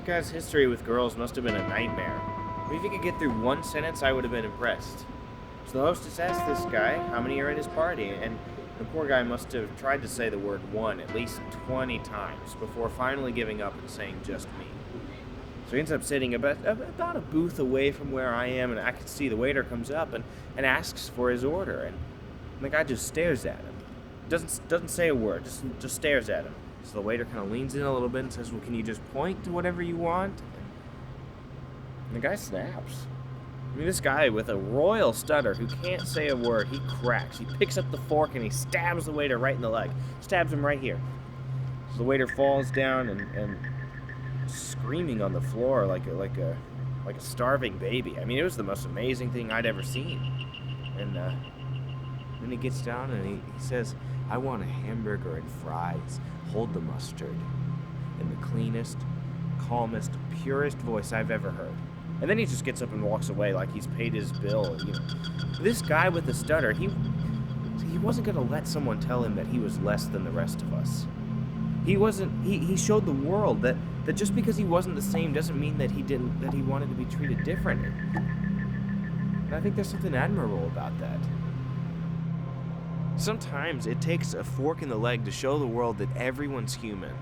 That guy's history with girls must have been a nightmare. If he could get through one sentence, I would have been impressed. So the hostess asked this guy how many are in his party, and the poor guy must have tried to say the word one at least 20 times before finally giving up and saying just me. So he ends up sitting about a booth away from where I am, and I can see the waiter comes up and asks for his order, and the guy just stares at him. Doesn't say a word, just stares at him. So the waiter kind of leans in a little bit and says, well, can you just point to whatever you want? And the guy snaps. I mean, this guy with a royal stutter who can't say a word, he cracks. He picks up the fork and he stabs the waiter right in the leg. Stabs him right here. So the waiter falls down and screaming on the floor like a starving baby. I mean, it was the most amazing thing I'd ever seen. And then he gets down and he says, I want a hamburger and fries. Hold the mustard. In the cleanest, calmest, purest voice I've ever heard. And then he just gets up and walks away like he's paid his bill. This guy with the stutter, he wasn't going to let someone tell him that he was less than the rest of us. He showed the world that just because he wasn't the same doesn't mean that he wanted to be treated different. And I think there's something admirable about that. Sometimes it takes a fork in the leg to show the world that everyone's human.